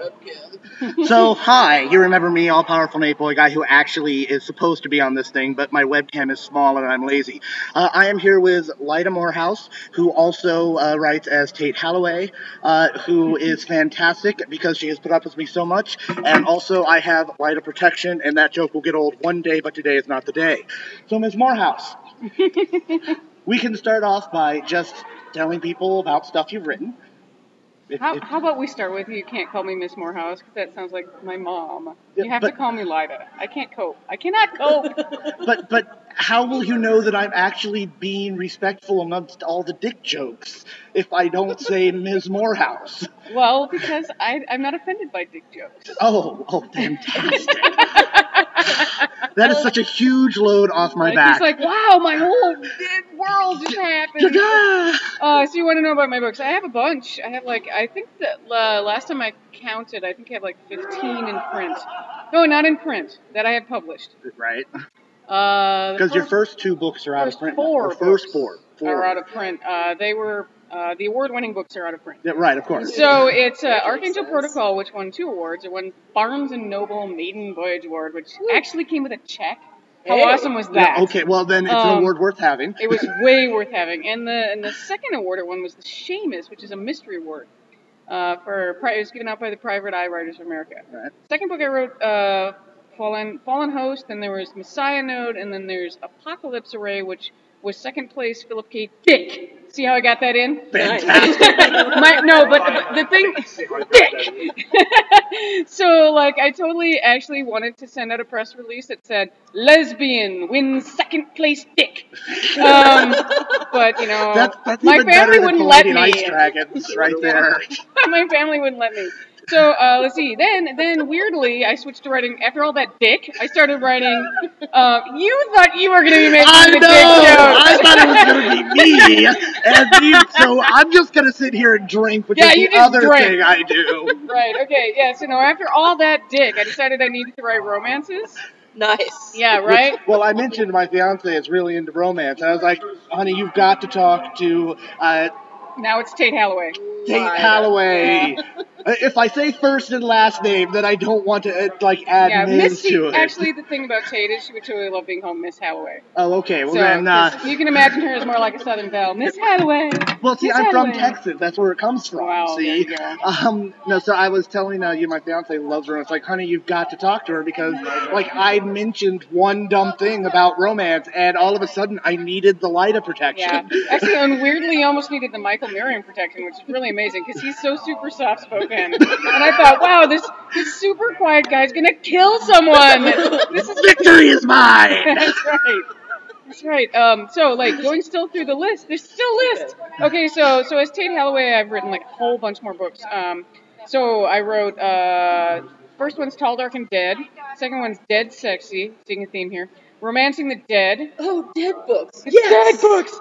webcam. So, hi, you remember me, all-powerful Nate Boy, guy who actually is supposed to be on this thing, but my webcam is small and I'm lazy. I am here with Lyda Moorehouse, who also writes as Tate Halloway, who is fantastic because she has put up with me so much, and also I have Lyda protection, and that joke will get old one day, but today is not the day. So, Ms. Moorehouse, we can start off by just telling people about stuff you've written. How about we start with you can't call me Miss Moorehouse, because that sounds like my mom. Yeah, you have to call me Lyda. I can't cope. I cannot cope. But how will you know that I'm actually being respectful amongst all the dick jokes if I don't say Ms. Moorehouse? Well, because I'm not offended by dick jokes. Oh, fantastic. That is such a huge load off my back. It's like, wow, my whole world just happened. So you want to know about my books? I have a bunch. I have I think that last time I counted, I think I have 15 in print. No, not in print, that I have published. Right. Because your first two books are out of print. First four are out of print. They were the award-winning books are out of print. Yeah, right, of course. So it's Archangel Protocol, which won 2 awards. It won Barnes & Noble Maiden Voyage Award, which actually came with a check. How awesome was that? Yeah, okay, well then it's an award worth having. It was way worth having. And the second award it won was the Seamus, which is a mystery award. It was given out by the Private Eye Writers of America. Right. Second book I wrote, Fallen Host, then there was Messiah Node, and then there's Apocalypse Array, which was second place Philip K. Dick. See how I got that in? Fantastic. The thing, Dick. So, I totally actually wanted to send out a press release that said, lesbian wins second place Dick. But, that's my even family better wouldn't than let me. Ice Dragons right there. My family wouldn't let me. So, let's see. Then weirdly, I switched to writing, after all that dick, I started writing, you thought you were going to be making the dick jokes. I thought it was going to be me. So I'm just going to sit here and drink, which is the other thing I do. Right, okay, yeah. So, after all that dick, I decided I needed to write romances. Nice. Yeah, right? Well, I mentioned my fiance is really into romance. I was like, honey, you've got to talk to... now it's Tate Halloway. Tate Halloway. If I say first and last name, then I don't want to add names to it. Actually, the thing about Tate is she would totally love being called Miss Halloway. Oh, okay. Well, then you can imagine her as more like a Southern belle, Miss Halloway. Well, see, I'm from Texas. That's where it comes from. Wow. See, there you go. No. So I was telling you, my fiance loves romance. Like, honey, you've got to talk to her because, I mentioned one dumb thing about romance, and all of a sudden, I needed the Lyda protection. Yeah. Actually, and weirdly, you almost needed the Michael Merriam protection, which is really amazing because he's so super soft spoken. And I thought, wow, this super quiet guy's gonna kill someone. Victory is mine. That's right. So going still through the list, there's still lists. Okay, so as Tate Halloway, I've written a whole bunch more books. So I wrote first one's Tall, Dark, and Dead. Second one's Dead Sexy. Seeing a theme here. Romancing the Dead. Oh, dead books. Yes! Dead books.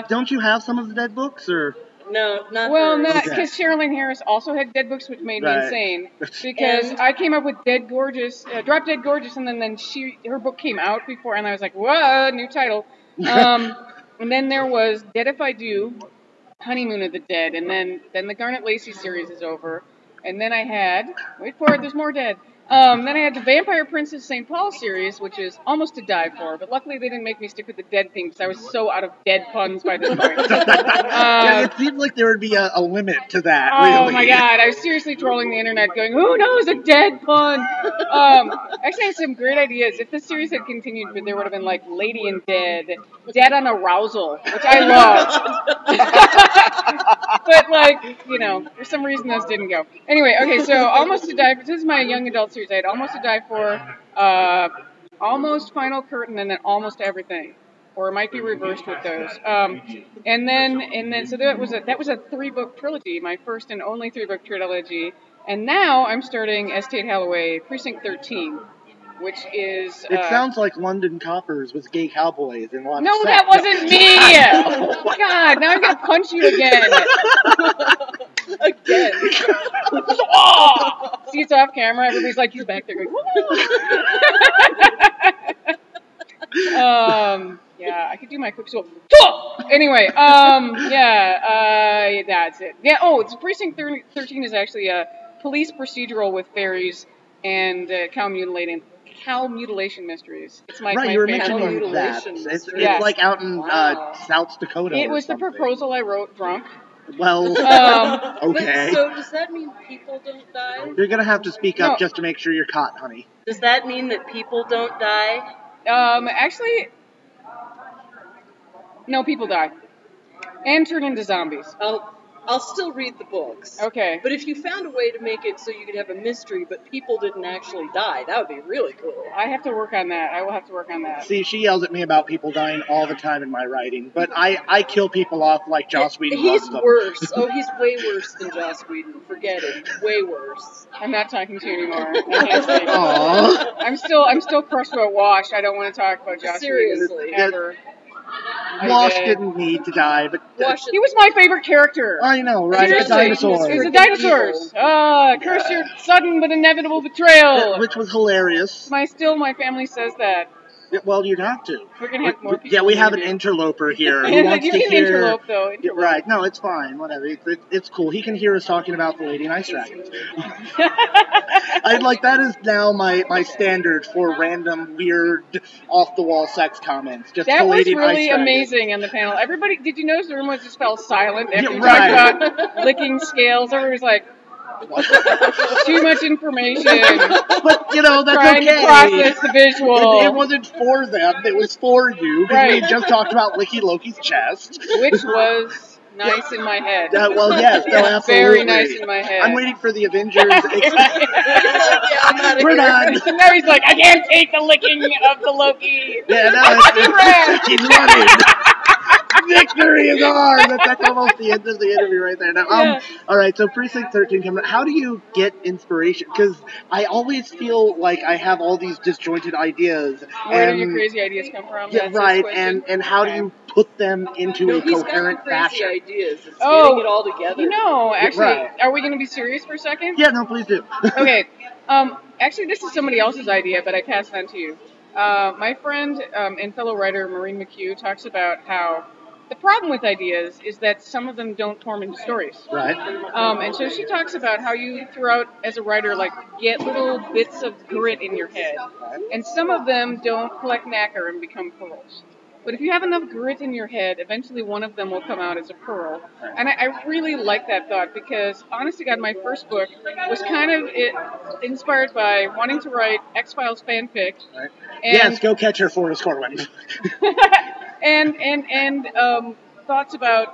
Don't you have some of the dead books or? No, not well, not because Sherilyn Harris also had dead books, which made me insane. Because I came up with Dead Gorgeous, Drop Dead Gorgeous, and then her book came out before, and I was like, whoa, new title. And then there was Dead If I Do, Honeymoon of the Dead, and then the Garnet Lacey series is over, and then I had, wait for it, there's more dead. Then I had the Vampire Princess St. Paul series, which is almost to die for, but luckily they didn't make me stick with the dead thing because I was so out of dead puns by this point. It seemed like there would be a limit to that, Oh my god, I was seriously trolling the internet going, who knows a dead pun? Actually I had some great ideas. If this series had continued, there would have been Lady and Dead, Dead on Arousal, which I loved. But for some reason those didn't go. Anyway, okay, so Almost to Die, this is my young adult series. I had Almost to Die For, Almost Final Curtain, and then Almost Everything. Or it might be reversed with those. And then so that was a 3-book trilogy, my first and only 3-book trilogy. And now I'm starting as Tate Halloway, Precinct 13, which is... It sounds like London Coppers with gay cowboys and lots No, that wasn't me! Oh my god, now I'm gonna punch you again. Again. Oh! See, it's off camera. Everybody's like, he's back there going, yeah, I could do my quick swap. Anyway, that's it. Yeah, it's Precinct 13 is actually police procedural with fairies and cow mutilation mysteries. It's my you were favorite. mentioning that. It's like out in South Dakota. It was the proposal I wrote drunk. Well, okay. But, so does that mean people don't die? You're gonna have to speak up just to make sure you're caught, honey. Does that mean that people don't die? Actually, no, people die. And turn into zombies. I'll still read the books. Okay. But if you found a way to make it so you could have a mystery, but people didn't actually die, that would be really cool. I have to work on that. I will have to work on that. See, she yells at me about people dying all the time in my writing, but I kill people off like Joss Whedon loves them. He's worse. Oh, he's way worse than Joss Whedon. Forget it. Way worse. I'm not talking to you anymore. I can't speak. Aww. I'm still crushed about Wash. I don't want to talk about Joss Seriously. Whedon ever. Wash didn't need to die, but he was my favorite character. I know, right? The dinosaurs. It was the dinosaurs. Curse your sudden but inevitable betrayal. Which was hilarious. My family says that. Well, you'd have to. We're gonna have more people. Yeah, we have an interloper here who wants you to can hear. Interlope, though. Interlope. Right? No, it's fine. Whatever. It's cool. He can hear us talking about the Lady and Ice Dragons. That is now my standard for random, weird, off the wall sex comments. Just that the was Lady and Ice really Dragons. Amazing on the panel. Everybody, did you notice the room was just fell silent after we right. talked about licking scales? Everybody was like. Too much information. But, that's trying okay. to process the visual. It wasn't for them. It was for you. Because we just talked about Licky Loki's chest. Which was nice in my head. Well, yes. No, absolutely. Very nice in my head. I'm waiting for the Avengers. We're done. Now he's like, I can't take the licking of the Loki. Yeah, no, he's running. Victory is ours! That's almost the end of the interview right there. Now, all right, so Precinct 13 coming up. How do you get inspiration? Because I always feel like I have all these disjointed ideas. Where do your crazy ideas come from? Yeah, right, and how do you put them into a coherent fashion? Ideas. It's getting it all together. Actually, are we going to be serious for a second? Yeah, no, please do. Okay. Actually, this is somebody else's idea, but I passed it on to you. My friend and fellow writer Maureen McHugh talks about how the problem with ideas is that some of them don't form into stories. Right. And so she talks about how you, throughout, as a writer, get little bits of grit in your head. And some of them don't collect nacre and become pearls. But if you have enough grit in your head, eventually one of them will come out as a pearl. And I really like that thought because, honest to God, my first book was kind of inspired by wanting to write X-Files fanfic. Right. Yes, go catch her Forrest Corwin. and thoughts about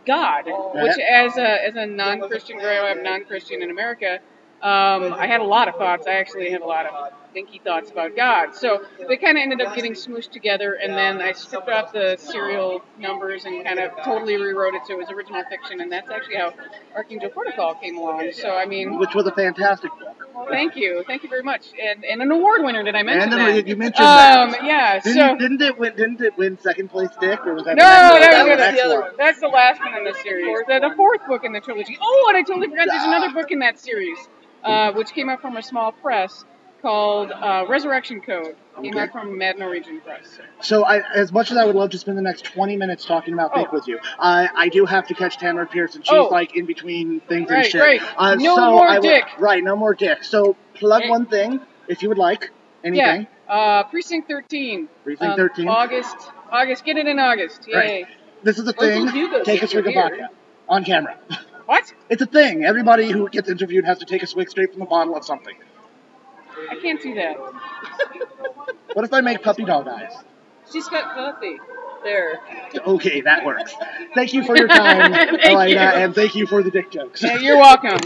God, which as a non-Christian growing up, non-Christian in America, I had a lot of thoughts. I actually had a lot of thinky thoughts about God. So they kind of ended up getting smooshed together, and then I stripped off the serial numbers and kind of totally rewrote it so it was original fiction, and that's actually how Archangel Protocol came along. So, I mean... Which was a fantastic book. Thank you. Thank you very much. And an award winner, did I mention that? You mentioned that. Yeah, Didn't it win second place, Dick? Or was that that was the other one. That's the last one in the series. The fourth book in the trilogy. Oh, and I totally forgot there's another book in that series, which came out from a small press called Resurrection Code. Came out from Mad Norwegian Press. So, as much as I would love to spend the next 20 minutes talking about Dick with you, I do have to catch Tamara Pearson. She's in between things and shit. Right. No more Dick. Right, no more Dick. So, plug one thing, if you would like. Anything. Yeah. Precinct 13. Precinct 13. August. Get it in August. Yay. Right. This is a thing. Take a swig of vodka. On camera. What? It's a thing. Everybody who gets interviewed has to take a swig straight from the bottle of something. I can't do that. What if I make puppy dog eyes? She's got coffee. There. Okay, that works. Thank you for your time, Lyda, and thank you for the dick jokes. Yeah, you're welcome.